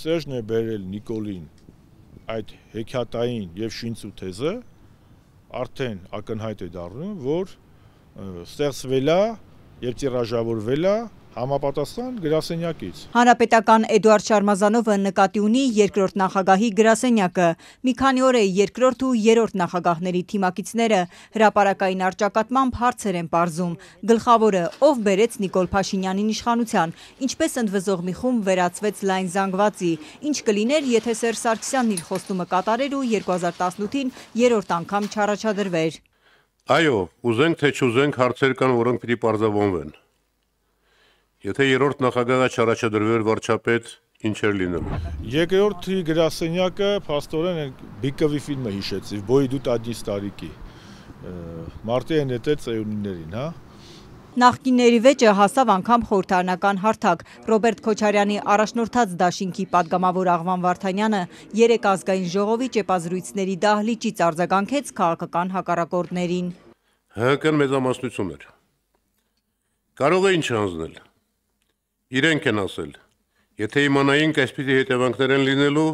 Սերժն է բերել Նիկոլին այդ հեքիաթային եւ շինծու թեզը, արդեն ակնհայտ է դառնում, որ ստեղծվել է եւ տիրաժավորվել է համապատասխան գրասենյակից։ Հանրապետական Էդուարդ Շարմազանովը նկատի ունի երկրորդ նախագահի գրասենյակը։ Մի քանի օր է երկրորդ ու երրորդ նախագահների թիմակիցները հրապարակային առճակատմամբ հարցեր են պարզում։ Գլխավորը ով բերեց Նիկոլ Փաշինյանին իշխանության, ինչպես ընդվզող մի խումբ վերածվեց լայն զանգվածի, ինչ կլիներ, եթե Սերժ Սարգսյանն իր խոստումը կատարեր ու 2018-ին երրորդ անգամ չառաջադրվեր։ Այո, ուզենք թե չուզենք հարցեր կան, որոնք պիտի պարզաբանվեն։ Եթե երրորդ նախագահը չառաջադրվեր վարչապետ, ինչ էր լինելու։ Երկրորդի գրասենյակը փաստորեն Բիկովի ֆիլմը հիշեցի, «Բոյի դուտ одни старики»։ Մարտի են հետել ծերունիներին, հա։ Նախկինների վեճը հասավ անգամ խորհրդարանական հարթակ։ Ռոբերտ Քոչարյանի առաջնորդած դաշինքի падգամավոր Աղվան Վարդանյանը երեք ազգային ժողովի ճեպազրույցների դահլիճից արձագանքեց քաղաքական հակառակորդներին։ ՀՀԿ-ն մեծամասնություն էր։ Կարող է ինչ հանձնել։ Իրենք են ասել, եթե իմանայինք այսպիսի հետևանքներ են լինելու,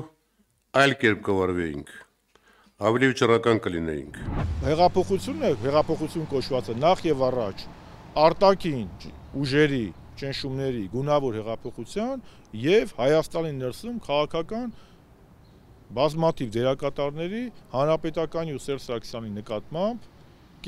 այլ կերպ կվարվեինք, ավելի վճռական կլինեինք։ Հեղափոխություն կոչվածը նախ եւ առաջ արտաքին ուժերի ճնշումների գունավոր հեղափոխության եւ Հայաստանի ներսում քաղաքական բազմաթիվ դերակատարների հանրապետականի ու Սերժ Սարգսյանի նկատմամբ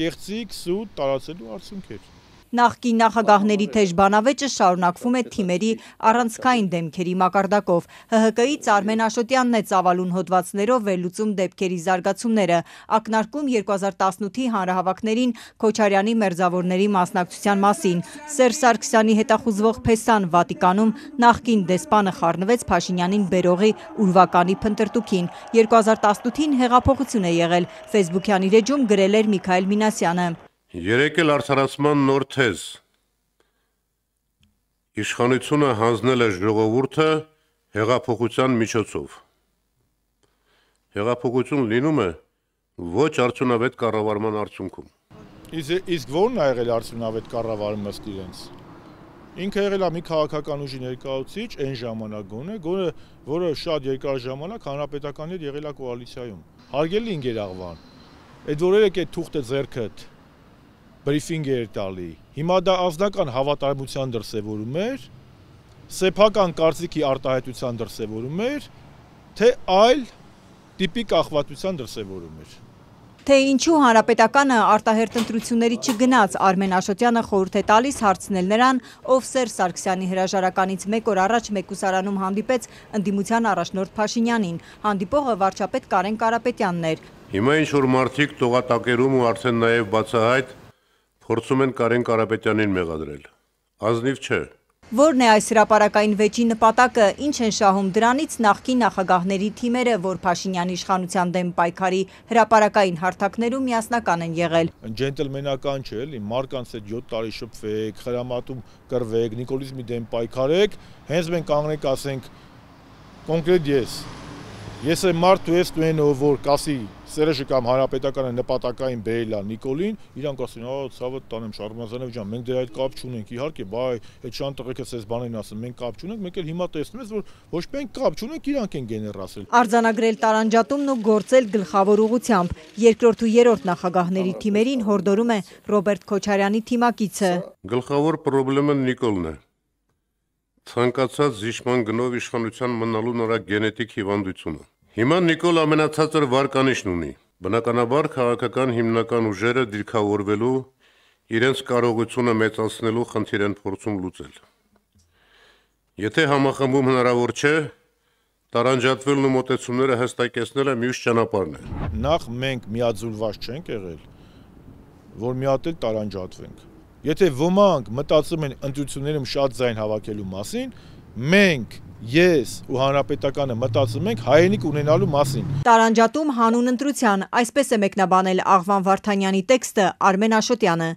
կեղծիք սուտ տարածելու արդյունք էր։ Նախկին նախագահների թեժ բանավեճը շարունակվում է թիմերի առանցքային դեմքերի մակարդակով։ ՀՀԿ-ից Արմեն Աշոտյանն է ծավալուն հոդվածներով վերլուծում դեպքերի զարգացումները, ակնարկում 2018-ի հանրահավաքներին Քոչարյանի մերձավորների մասնակցության մասին։ Սերժ Սարգսյանի հետախուզվող փեսան Վատիկանում նախկին դեսպանը խառնվեց Փաշինյանին բերողի ուրվականի փնտրտուքին։ 2018-ին հեղափոխություն է եղել, Facebook-յան իր էջում գրել էր Միքայել Մինասյանը։ Երեկ էլ արդարացման նոր թեզ։ Իշխանությունը հանձնել է ժողովուրդը հեղափոխության միջոցով։ Հեղափոխություն լինում է ոչ արդյունավետ կառավարման արդյունքում։ Իսկ ո՞րն է եղել արդյունավետ կառավարումը ըստ իրենց։ Ինքը եղել է մի քաղաքական ուժի ներկայացուցիչ այն ժամանակ գոնե, որը շատ երկար ժամանակ հանրապետականի հետ եղել է կոալիցիայում։ Հարգելի ընկեր Աղվան, այդ որ երեք այդ թուղթը ձեռքդ բրիֆինգ էր տալի։ Հիմա դա անձնական հավատարմության դրսևորում էր, սեփական կարծիքի արտահայտության դրսևորում էր, թե այլ տիպի կախվածության դրսևորում էր։ Թե ինչու հանրապետականը արտահերթ ընտրությունների չգնաց, Արմեն Աշոտյանը խորհուրդ է տալիս հարցնել նրան, ով Սերժ Սարգսյանի հրաժարականից մեկ օր առաջ մեկուսարանում հանդիպեց ընդդիմության առաջնորդ Փաշինյանին։ Հանդիպողը վարչապետ Կարեն Կարապետյանն էր։ Հիմա ինչ որ մարդիկ տողատակերում ու արդեն նաև բացահայտ փորձում են Կարեն Կարապետյանին մեղադրել։ Ազնիվ չէ։ Որն է այս հրապարակային վեճի նպատակը, ինչ են շահում դրանից նախկին նախագահների թիմերը, որ Փաշինյանի իշխանության դեմ պայքարի հրապարակային հարթակներում միասնական են եղել։ Ջենտլմենական չէ, էլի, մարկանց հետ 7 տարի շփվեք, խրամատում կռվեք, նիկոլիզմի դեմ պայքարեք, հենց մենք կանգնենք ասենք կոնկրետ ես եմ մարդ ու ես տուեն ով որ կասի Սերժը կամ հանրապետականը նպատակային բերել է Նիկոլին, իրանք ասեն, ցավը տանեմ Շարմազանով ջան, մենք դրա հետ կապ չունենք, իհարկե, բայ, այդ շան տղեկը ցես բանին ասում, մենք կապ չունենք, մենք էլ հիմա տեսնում ես, որ ոչ մենք կապ չունենք, իրանք են գեներացել։ Արձանագրել տարանջատումն ու գործել գլխավոր ուղղությամբ։ Երկրորդ ու երրորդ նախագահների թիմերին հորդորում է Ռոբերտ Քոչարյանի թիմակիցը։ Գլխավոր խնդիրը Նիկոլն է։ Ցանկացած զիջման գնով իշխանության մնալու նրա գենետիկ հիվանդությունը։ Հիմա Նիկոլ ամենացածր վարկանիշն ունի։ Բնականաբար քաղաքական հիմնական ուժերը դիրքավորվելու, իրենց կարողությունը մեծացնելու խնդիր են փորձում լուծել։ Եթե համախմբում հնարավոր չէ, տարանջատվելն ու մոտեցումները հստակեցնելը մյուս ճանապարհն է։ Նախ մենք միաձուլված չենք եղել, որ մի հատ էլ տարանջատվենք։ Եթե ոմանք մտածում են ընտրություններում շատ ձայն հավաքելու մասին, մենք ես ու հանրապետականը մտածում ենք հայրենիք ունենալու մասին։ Տարանջատում հանուն ընտրության, այսպես է մեկնաբանել Աղվան Վարդանյանի տեքստը Արմեն Աշոտյանը։